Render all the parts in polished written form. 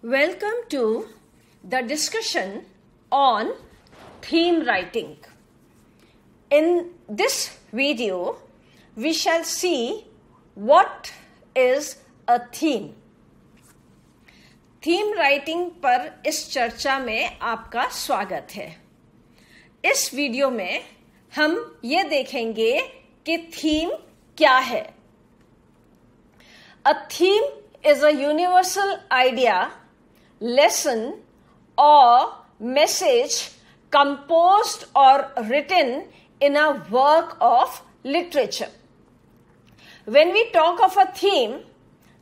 Welcome to the discussion on theme writing. In this video, we shall see what is a theme. Theme writing पर इस चर्चा में आपका स्वागत है। इस वीडियो में हम ये देखेंगे कि थीम क्या है। A theme is a universal idea, lesson or message composed or written in a work of literature. When we talk of a theme,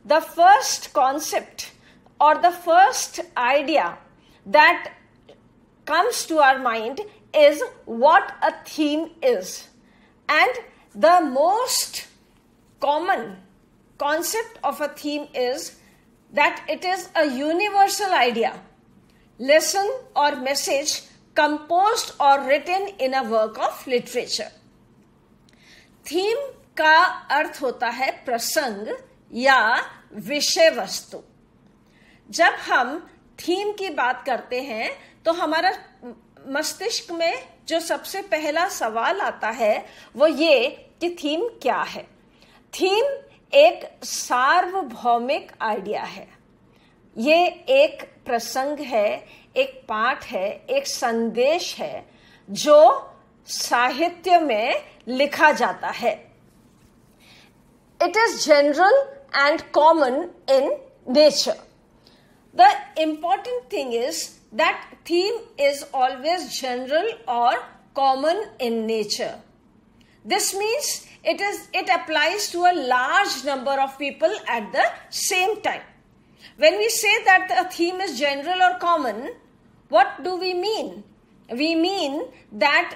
the first concept or the first idea that comes to our mind is what a theme is. And the most common concept of a theme is that it is a universal idea, lesson or message composed or written in a work of literature. Theme का अर्थ होता है प्रसंग या विषय वस्तु। जब हम theme की बात करते हैं तो हमारा मस्तिष्क में जो सबसे पहला सवाल आता है वो ये कि थीम क्या है। थीम एक सार्वभौमिक आइडिया है। ये एक प्रसंग है, एक पाठ है, एक संदेश है जो साहित्य में लिखा जाता है। It is general and common in nature. The important thing is that theme is always general or common in nature. This means it applies to a large number of people at the same time. When we say that a theme is general or common, what do we mean? We mean that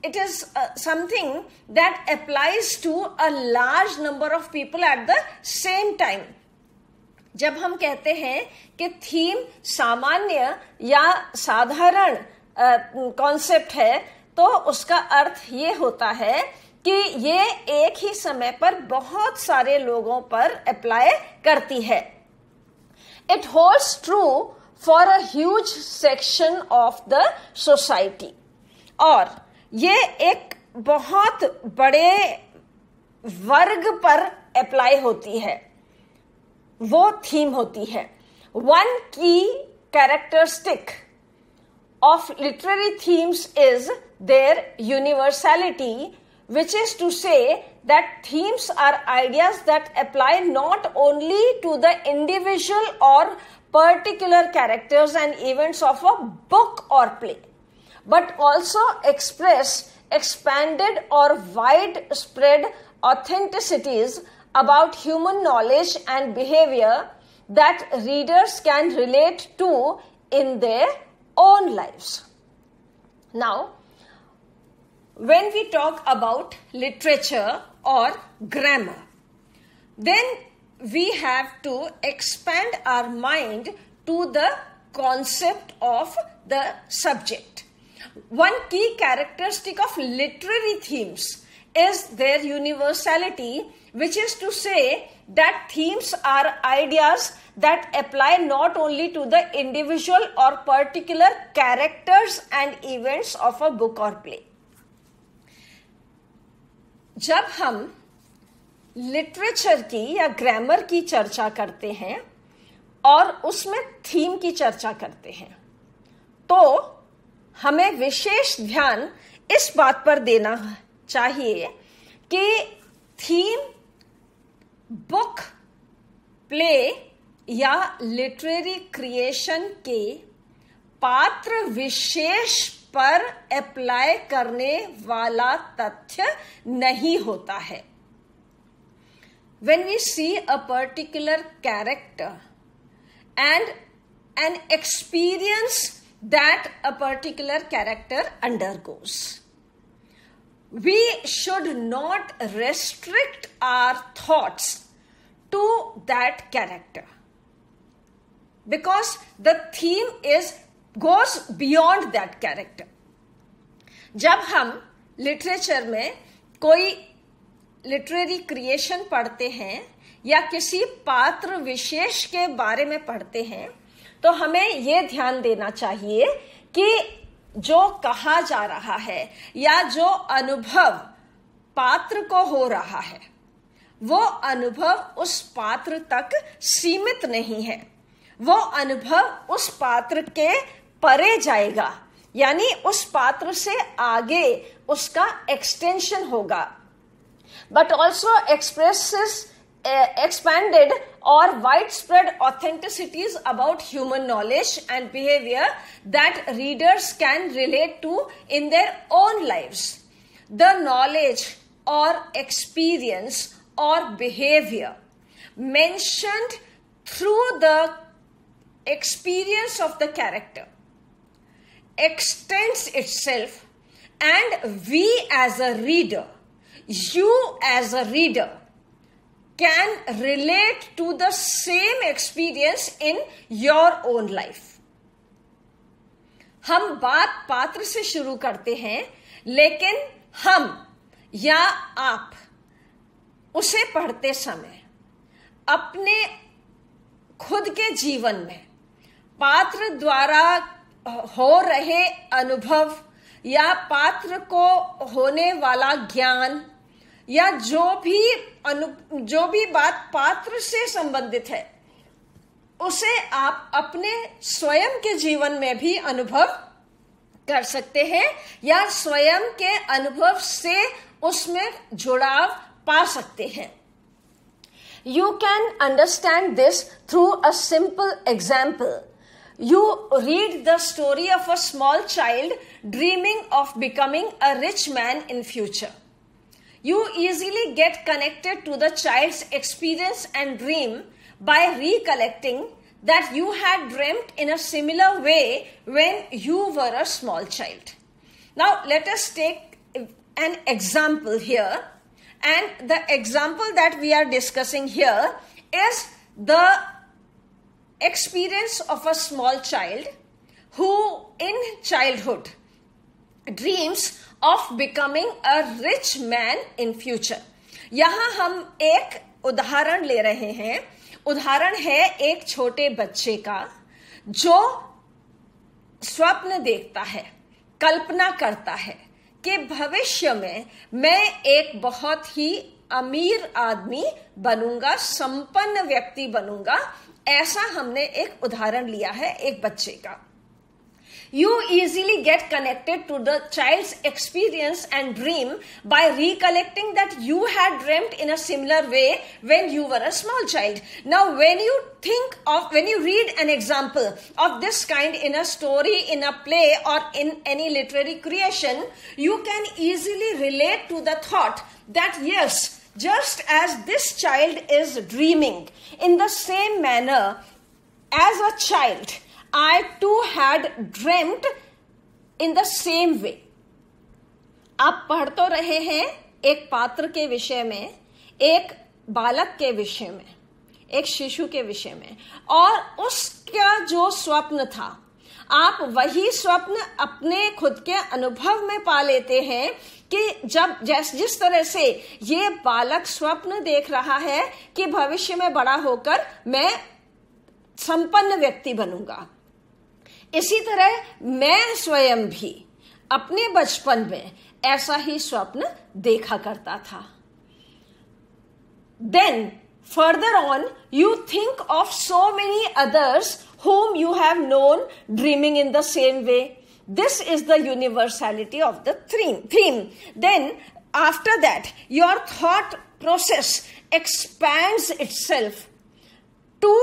it is something that applies to a large number of people at the same time. जब हम कहते हैं कि theme सामान्य या साधारण concept है तो उसका अर्थ ये होता है कि ये एक ही समय पर बहुत सारे लोगों पर अप्लाई करती है। It holds true for a huge section of the society. और ये एक बहुत बड़े वर्ग पर अप्लाई होती है, वो थीम होती है। One key characteristic of literary themes is their universality, which is to say that themes are ideas that apply not only to the individual or particular characters and events of a book or play, but also express expanded or widespread authenticities about human knowledge and behavior that readers can relate to in their own lives. Now, when we talk about literature or grammar, then we have to expand our mind to the concept of the subject. One key characteristic of literary themes is their universality, which is to say that themes are ideas that apply not only to the individual or particular characters and events of a book or play. जब हम literature की या grammar की चर्चा करते हैं और उसमें थीम की चर्चा करते हैं तो हमें विशेष ध्यान इस बात पर देना चाहिए कि थीम बुक, प्ले या लिटरेरी क्रिएशन के पात्र विशेष पर अप्लाई करने वाला तथ्य नहीं होता है। When we see a particular character and an experience that a particular character undergoes, we should not restrict our thoughts to that character because the theme goes beyond that character. जब हम literature में कोई literary creation पढ़ते हैं या किसी पात्र विशेष के बारे में पढ़ते हैं तो हमें ये ध्यान देना चाहिए कि जो कहा जा रहा है या जो अनुभव पात्र को हो रहा है वो अनुभव उस पात्र तक सीमित नहीं है, वो अनुभव उस पात्र के परे जाएगा, यानी उस पात्र से आगे उसका एक्सटेंशन होगा, but also expresses expanded or widespread authenticities about human knowledge and behavior that readers can relate to in their own lives. The knowledge or experience or behavior mentioned through the experience of the character extends itself, and we as a reader, you as a reader, can relate to the same experience in your own life. हम बात पात्र से शुरू करते हैं, लेकिन हम या आप उसे पढ़ते समय अपने खुद के जीवन में पात्र द्वारा हो रहे अनुभव या पात्र को होने वाला ज्ञान या जो भी बात पात्र से संबंधित है उसे आप अपने स्वयं के जीवन में भी अनुभव कर सकते हैं या स्वयं के अनुभव से उसमें जुड़ाव पा सकते हैं. You can understand this through a simple example. You read the story of a small child dreaming of becoming a rich man in future. You easily get connected to the child's experience and dream by recollecting that you had dreamt in a similar way when you were a small child. Now let us take an example here, and the example that we are discussing here is the experience of a small child who in childhood dreams of becoming a rich man in future. यहां हम एक उदाहरण ले रहे हैं. उदाहरण है एक छोटे बच्चे का जो स्वप्न देखता है, कल्पना करता है कि भविष्य में मैं एक बहुत ही अमीर आदमी बनूंगा, संपन्न व्यक्ति बनूंगा. ऐसा हमने एक उदाहरण लिया है एक बच्चे का. You easily get connected to the child's experience and dream by recollecting that you had dreamt in a similar way when you were a small child. Now, when you read an example of this kind in a story, in a play, or in any literary creation, you can easily relate to the thought that yes, just as this child is dreaming in the same manner as a child, I too had dreamt in the same way. आप पढ़ तो रहे हैं एक पात्र के विषय में, एक बालक के विषय में, एक शिशु के विषय में, और उसका जो स्वप्न था आप वही स्वप्न अपने खुद के अनुभव में पा लेते हैं कि जिस तरह से ये बालक स्वप्न देख रहा है कि भविष्य में बड़ा होकर मैं संपन्न व्यक्ति बनूंगा, इसी तरह मैं स्वयं भी अपने बचपन में ऐसा ही स्वप्न देखा करता था. Then further on you think of so many others whom you have known dreaming in the same way. This is the universality of the theme. Then after that your thought process expands itself to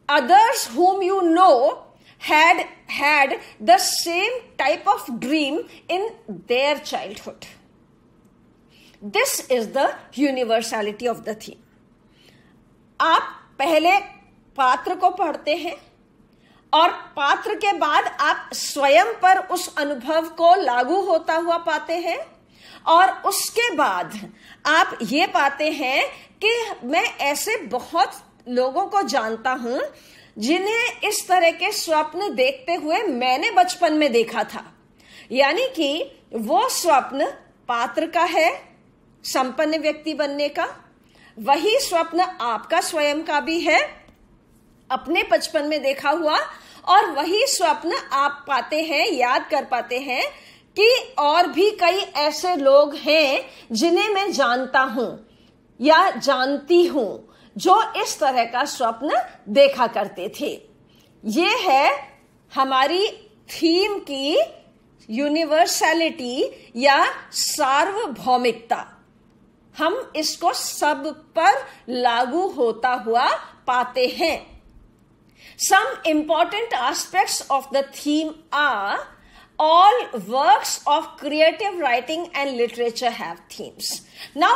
others whom you know had the same type of dream in their childhood. This is the universality of the theme. आप पहले पात्र को पढ़ते हैं और पात्र के बाद आप स्वयं पर उस अनुभव को लागू होता हुआ पाते हैं, और उसके बाद आप ये पाते हैं कि मैं ऐसे बहुत लोगों को जानता हूं जिन्हें इस तरह के स्वप्न देखते हुए मैंने बचपन में देखा था. यानी कि वो स्वप्न पात्र का है, संपन्न व्यक्ति बनने का, वही स्वप्न आपका स्वयं का भी है, अपने बचपन में देखा हुआ, और वही स्वप्न आप पाते हैं, याद कर पाते हैं कि और भी कई ऐसे लोग हैं जिन्हें मैं जानता हूं या जानती हूं जो इस तरह का स्वप्न देखा करते थे। ये है हमारी थीम की यूनिवर्सैलिटी या सार्वभौमिकता। हम इसको सब पर लागू होता हुआ पाते हैं। Some important aspects of the theme are all works of creative writing and literature have themes. Now,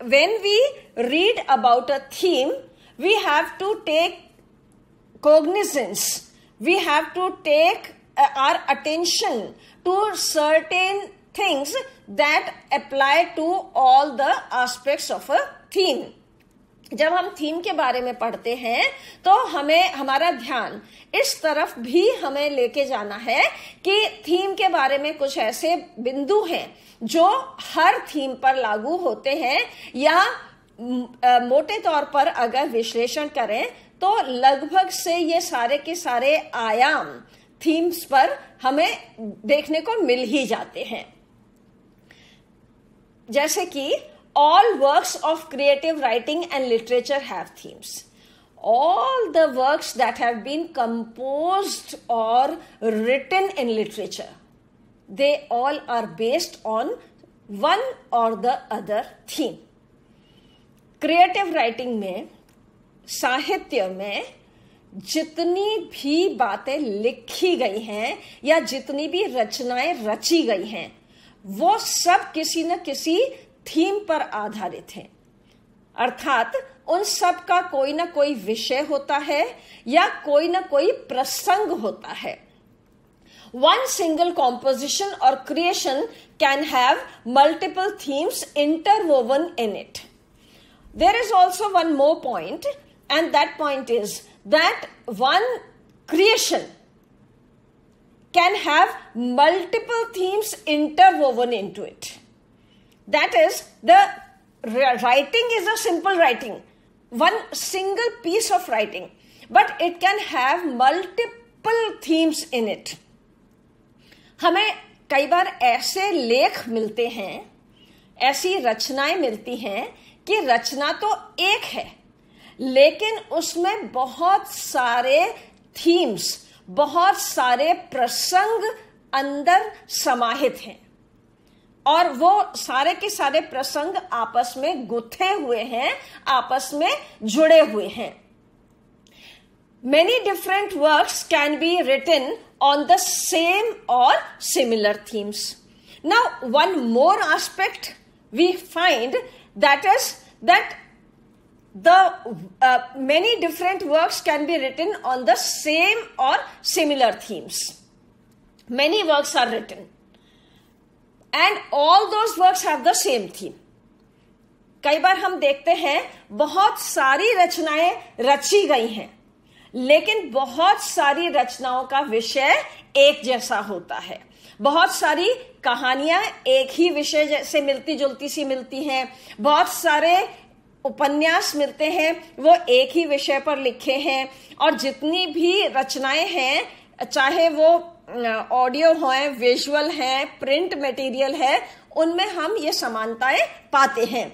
when we read about a theme, we have to take cognizance. We have to take our attention to certain things that apply to all the aspects of a theme. जब हम theme के बारे में पढ़ते हैं तो हमें हमारा ध्यान इस तरफ भी हमें लेके जाना है कि थीम के बारे में कुछ ऐसे बिंदु हैं जो हर थीम पर लागू होते हैं, या मोटे तौर पर अगर विश्लेषण करें तो लगभग से ये सारे के सारे आयाम थीम्स पर हमें देखने को मिल ही जाते हैं। जैसे कि all works of creative writing and literature have themes. All the works that have been composed or written in literature, they all are based on one or the other theme. Creative writing में, साहित्य में जितनी भी बातें लिखी गई हैं या जितनी भी रचनाएं रची गई हैं, वो सब किसी न किसी थीम पर आधारित है। अर्थात उन सब का कोई ना कोई विषय होता है या कोई ना कोई प्रसंग होता है। One single composition or creation can have multiple themes interwoven in it. There is also one more point, and that point is that one creation can have multiple themes interwoven into it. That is, the writing is a simple writing, one single piece of writing, but it can have multiple themes in it. हमें कई बार ऐसे लेख मिलते हैं, ऐसी रचनाएं मिलती हैं कि रचना तो एक है, लेकिन उसमें बहुत सारे थीम्स, बहुत सारे प्रसंग अंदर समाहित हैं, और वो सारे के सारे प्रसंग आपस में गुथे हुए हैं, आपस में जुड़े हुए हैं। Many different works can be written on the same or similar themes. Now, one more aspect we find, that is that the many different works can be written on the same or similar themes. Many works are written, and all those works have the same theme. कई बार हम देखते हैं बहुत सारी रचनाएं रची गई हैं, लेकिन बहुत सारी रचनाओं का विषय एक जैसा होता है। बहुत सारी कहानियां एक ही विषय से मिलती जुलती सी मिलती हैं, बहुत सारे उपन्यास मिलते हैं वो एक ही विषय पर लिखे हैं, और जितनी भी रचनाएं हैं, चाहे वो ऑडियो हैं, विजुअल हैं, प्रिंट मटेरियल है, उनमें हम ये समानताएं पाते हैं।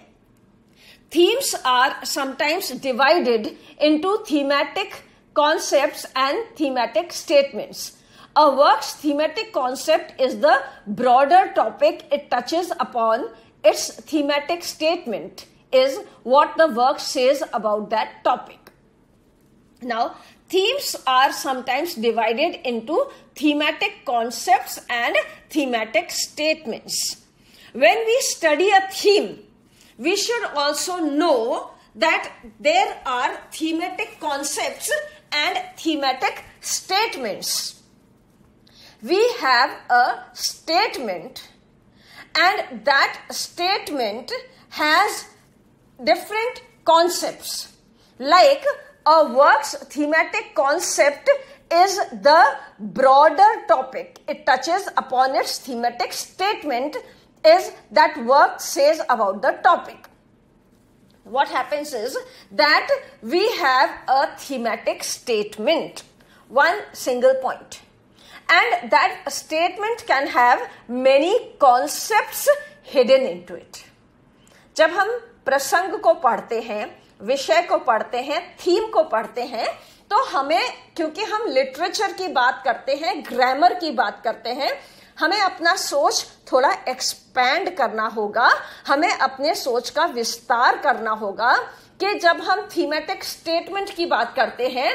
Themes are sometimes divided into thematic concepts and thematic statements. A work's thematic concept is the broader topic it touches upon. Its thematic statement is what the work says about that topic. Now, themes are sometimes divided into thematic concepts and thematic statements. When we study a theme, we should also know that there are thematic concepts and thematic statements. We have a statement, and that statement has different concepts. Like a work's thematic concept is the broader topic it touches upon. Its thematic statement is that work says about the topic. what happens is that we have a thematic statement, one single point, and that statement can have many concepts hidden into it. जब हम प्रसंग को पढ़ते हैं, विषय को पढ़ते हैं, थीम को पढ़ते हैं, तो हमें, क्योंकि हम लिटरेचर की बात करते हैं, ग्रामर की बात करते हैं, हमें अपना सोच थोड़ा एक्सपैंड करना होगा, हमें अपने सोच का विस्तार करना होगा कि जब हम थीमेटिक स्टेटमेंट की बात करते हैं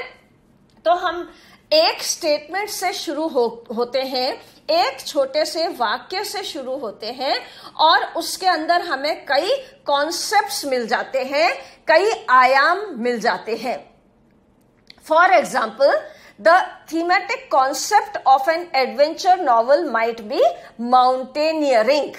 तो हम एक स्टेटमेंट से शुरू होते हैं, एक छोटे से वाक्य से शुरू होते हैं और उसके अंदर हमें कई कॉन्सेप्ट्स मिल जाते हैं, कई आयाम मिल जाते हैं. For example, the thematic concept of an adventure novel might be mountaineering.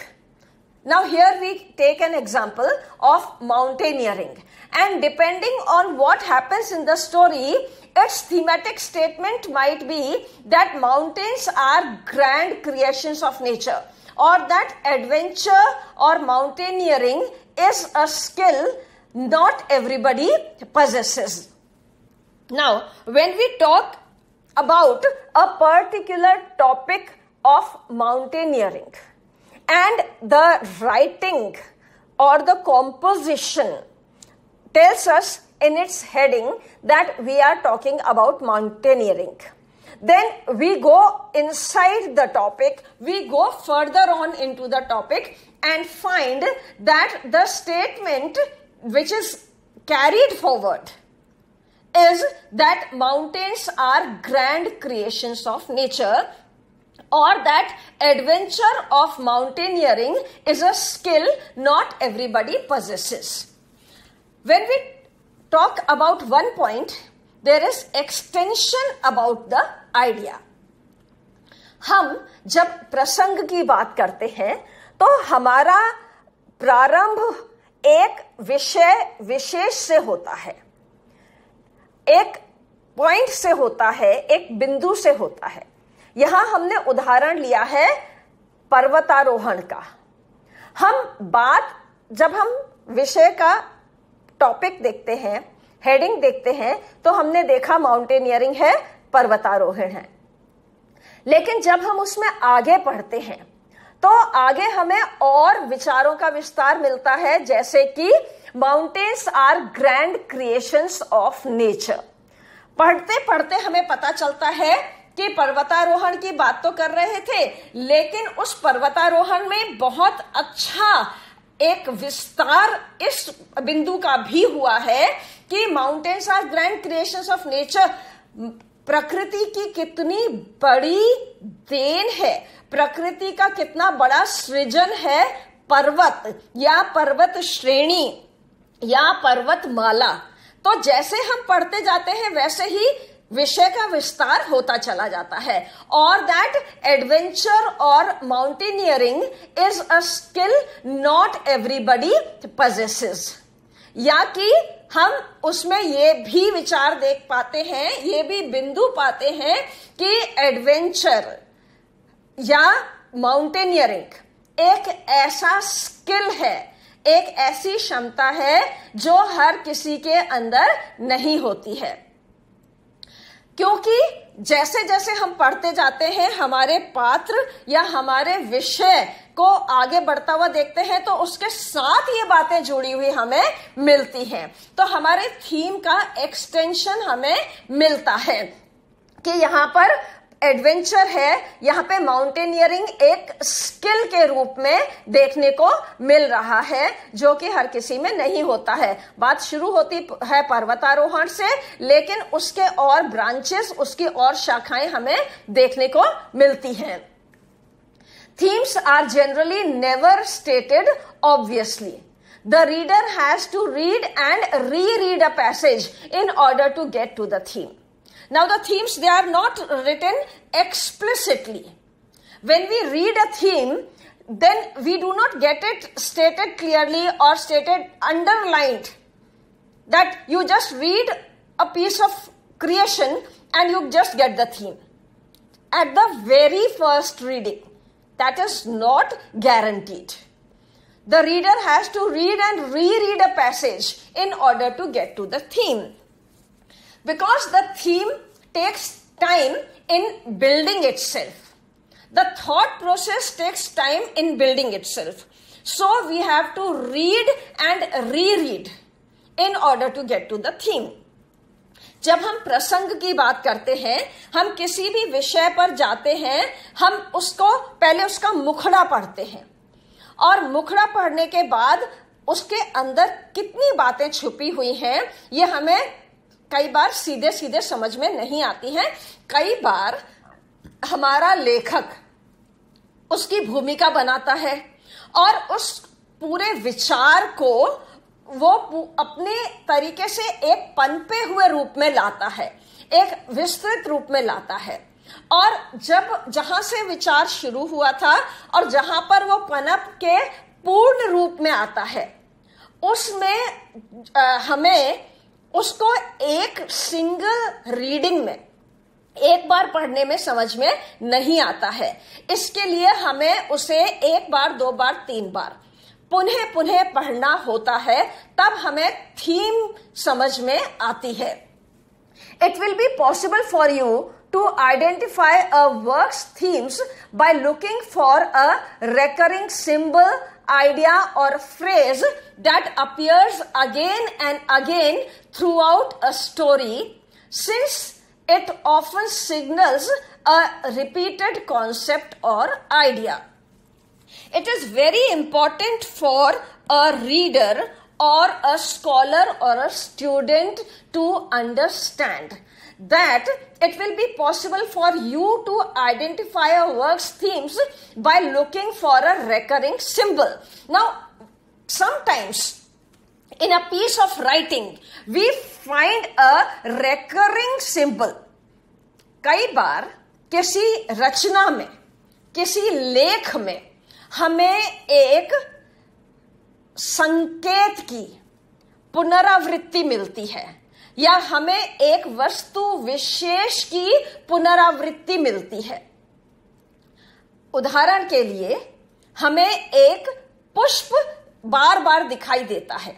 Now here we take an example of mountaineering, and depending on what happens in the story, its thematic statement might be that mountains are grand creations of nature, or that adventure or mountaineering is a skill not everybody possesses. Now, when we talk about a particular topic of mountaineering and the writing or the composition tells us in its heading that we are talking about mountaineering, then we go inside the topic, we go further on into the topic and find that the statement which is carried forward is that mountains are grand creations of nature, or that adventure of mountaineering is a skill not everybody possesses. When we talk about one point, there is extension about the idea. हम जब प्रसंग की बात करते हैं तो हमारा प्रारंभ एक विषय विशेष से होता है, एक पॉइंट से होता है, एक बिंदु से होता है. यहां हमने उदाहरण लिया है पर्वतारोहण का. जब हम विषय का टॉपिक देखते हैं, हेडिंग देखते हैं, तो हमने देखा माउंटेनियरिंग है, पर्वतारोहण है. लेकिन जब हम उसमें आगे पढ़ते हैं तो आगे हमें और विचारों का विस्तार मिलता है, जैसे कि mountains are grand creations of nature. पढ़ते पढ़ते हमें पता चलता है कि पर्वतारोहण की बात तो कर रहे थे, लेकिन उस पर्वतारोहण में बहुत अच्छा एक विस्तार इस बिंदु का भी हुआ है कि mountains are grand creations of nature. प्रकृति की कितनी बड़ी देन है, प्रकृति का कितना बड़ा सृजन है पर्वत या पर्वत श्रेणी या पर्वतमाला. तो जैसे हम पढ़ते जाते हैं वैसे ही विषय का विस्तार होता चला जाता है. और दैट एडवेंचर और mountaineering is a skill not everybody possesses. या कि हम उसमें ये भी विचार देख पाते हैं, ये भी बिंदु पाते हैं कि एडवेंचर या माउंटेनियरिंग एक ऐसा स्किल है, एक ऐसी क्षमता है जो हर किसी के अंदर नहीं होती है. क्योंकि जैसे जैसे हम पढ़ते जाते हैं, हमारे पात्र या हमारे विषय को आगे बढ़ता हुआ देखते हैं, तो उसके साथ ये बातें जुड़ी हुई हमें मिलती हैं. तो हमारे थीम का एक्सटेंशन हमें मिलता है कि यहाँ पर एडवेंचर है, यहाँ पे माउंटेनियरिंग एक स्किल के रूप में देखने को मिल रहा है, जो कि हर किसी में नहीं होता है. बात शुरू होती है पर्वतारोहण से, लेकिन उसके और ब्रांचेस, उसकी और शाखाएं हमें देखने को मिलती हैं. Themes are generally never stated obviously. The reader has to read and reread a passage in order to get to the theme. Now the themes, they are not written explicitly. When we read a theme, then we do not get it stated clearly or stated underlined. That you just read a piece of creation and you just get the theme. At the very first reading, that is not guaranteed. the reader has to read and reread a passage in order to get to the theme. Because the theme takes time in building itself. The thought process takes time in building itself. So we have to read and reread in order to get to the theme. जब हम प्रसंग की बात करते हैं, हम किसी भी विषय पर जाते हैं, हम उसको पहले उसका मुखड़ा पढ़ते हैं और मुखड़ा पढ़ने के बाद उसके अंदर कितनी बातें छुपी हुई हैं ये हमें कई बार सीधे सीधे समझ में नहीं आती हैं। कई बार हमारा लेखक उसकी भूमिका बनाता है और उस पूरे विचार को वो अपने तरीके से एक पनपे हुए रूप में लाता है, एक विस्तृत रूप में लाता है। और जब जहां से विचार शुरू हुआ था और जहां पर वो पनप के पूर्ण रूप में आता है, उसमें हमें उसको एक सिंगल रीडिंग में एक बार पढ़ने में समझ में नहीं आता है। इसके लिए हमें उसे एक बार, दो बार, तीन बार पुनः पुनः पढ़ना होता है, तब हमें थीम समझ में आती है। It will be possible for you to identify a work's themes by looking for a recurring symbol, idea or phrase that appears again and again throughout a story, since it often signals a repeated concept or idea. It is very important for a reader or a scholar or a student to understand that it will be possible for you to identify a work's themes by looking for a recurring symbol. Now, sometimes in a piece of writing, we find a recurring symbol. कई बार किसी रचना में, किसी लेख में हमें एक संकेत की पुनरावृत्ति मिलती है या हमें एक वस्तु विशेष की पुनरावृत्ति मिलती है। उदाहरण के लिए हमें एक पुष्प बार बार दिखाई देता है।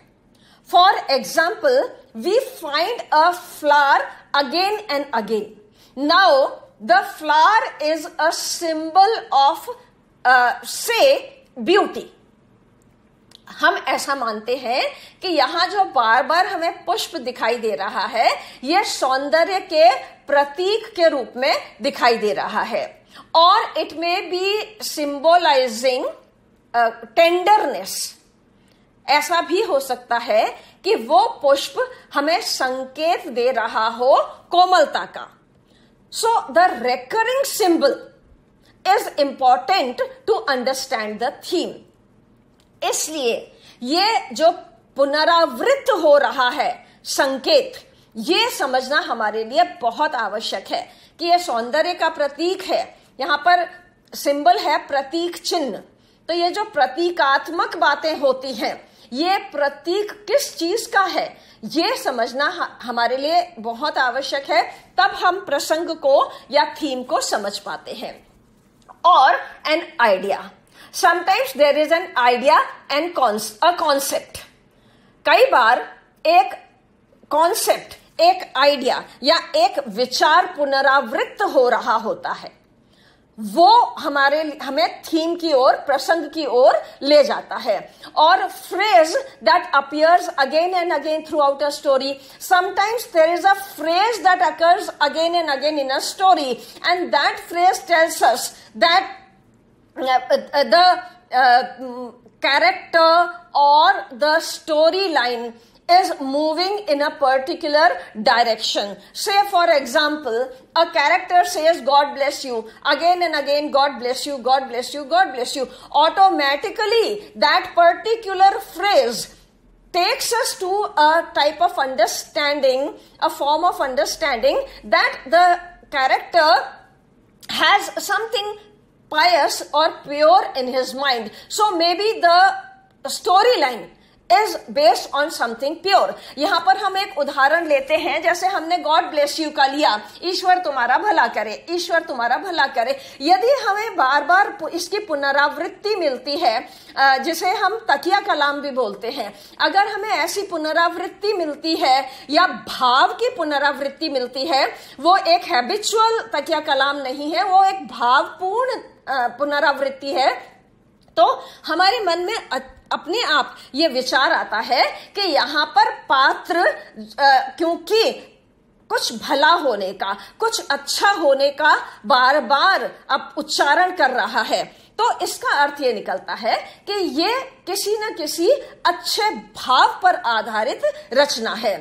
For example, we find a flower again and again. Now the flower is a symbol of say beauty. हम ऐसा मानते हैं कि यहां जो बार बार हमें पुष्प दिखाई दे रहा है, यह सौंदर्य के प्रतीक के रूप में दिखाई दे रहा है, और it may be symbolising tenderness. ऐसा भी हो सकता है कि वो पुष्प हमें संकेत दे रहा हो कोमलता का. So the recurring symbol is important to understand the theme. इसलिए ये जो पुनरावृत्त हो रहा है संकेत, ये समझना हमारे लिए बहुत आवश्यक है कि ये सौंदर्य का प्रतीक है. यहां पर सिंबल है प्रतीक चिन्ह. तो ये जो प्रतीकात्मक बातें होती हैं, ये प्रतीक किस चीज का है, ये समझना हमारे लिए बहुत आवश्यक है. तब हम प्रसंग को या थीम को समझ पाते हैं. और an idea. Sometimes there is an idea and a concept. कई बार एक कॉन्सेप्ट, एक आइडिया या एक विचार पुनरावृत्त हो रहा होता है. वो हमें थीम की ओर, प्रसंग की ओर ले जाता है. और phrase that appears again and again throughout a story. Sometimes there is a phrase that occurs again and again in a story, and that phrase tells us that the character or the storyline is moving in a particular direction. Say for example, a character says God bless you again and again, God bless you, God bless you, God bless you. Automatically that particular phrase takes us to a type of understanding, a form of understanding that the character has something pious or pure in his mind. So maybe the storyline is based on something pure. यहां पर हम एक उदाहरण लेते हैं, जैसे हमने God bless you का लिया, ईश्वर तुम्हारा भला करे, ईश्वर तुम्हारा भला करे। यदि हमें बार बार इसकी पुनरावृत्ति मिलती है, जिसे हम तकिया कलाम भी बोलते हैं, अगर हमें ऐसी पुनरावृत्ति मिलती है या भाव की पुनरावृत्ति मिलती है, वो एक हैबिचुअल तकिया कलाम नहीं है, वो एक भावपूर्ण पुनरावृत्ति है, तो हमारे मन में अपने आप ये विचार आता है कि यहां पर पात्र क्योंकि कुछ भला होने का, कुछ अच्छा होने का बार बार अब उच्चारण कर रहा है, तो इसका अर्थ ये निकलता है कि ये किसी न किसी अच्छे भाव पर आधारित रचना है।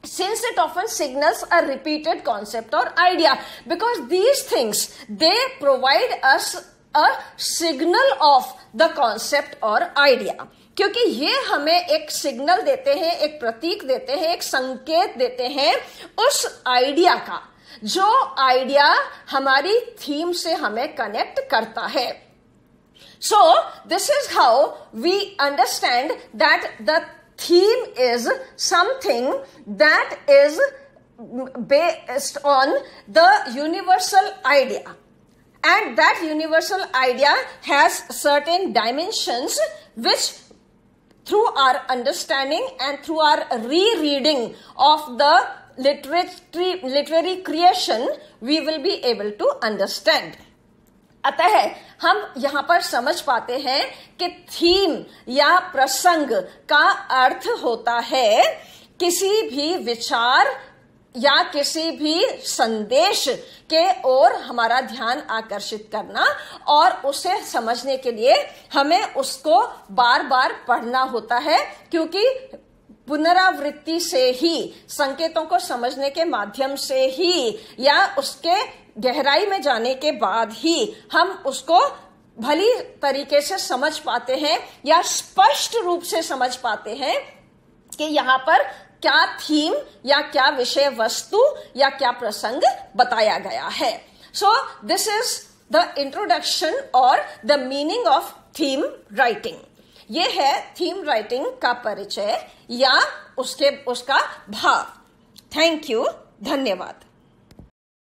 Since it often signals a repeated concept or idea, because these things, they provide us a signal of the concept or idea. क्योंकि ये हमें एक सिग्नल देते हैं, एक प्रतीक देते हैं, एक संकेत देते हैं उस आइडिया का, जो आइडिया हमारी थीम से हमें कनेक्ट करता है। So this is how we understand that the theme is something that is based on the universal idea, and that universal idea has certain dimensions which, through our understanding and through our rereading of the literary creation, we will be able to understand. अतः हम यहां पर समझ पाते हैं कि theme या प्रसंग का अर्थ होता है किसी भी विचार या किसी भी संदेश के ओर हमारा ध्यान आकर्षित करना, और उसे समझने के लिए हमें उसको बार बार पढ़ना होता है, क्योंकि पुनरावृत्ति से ही, संकेतों को समझने के माध्यम से ही या उसके गहराई में जाने के बाद ही हम उसको भली तरीके से समझ पाते हैं या स्पष्ट रूप से समझ पाते हैं कि यहाँ पर क्या थीम या क्या विषय वस्तु या क्या प्रसंग बताया गया है। So this is the introduction और the meaning of theme writing. ये है थीम राइटिंग का परिचय या उसका भाव। थैंक यू, धन्यवाद।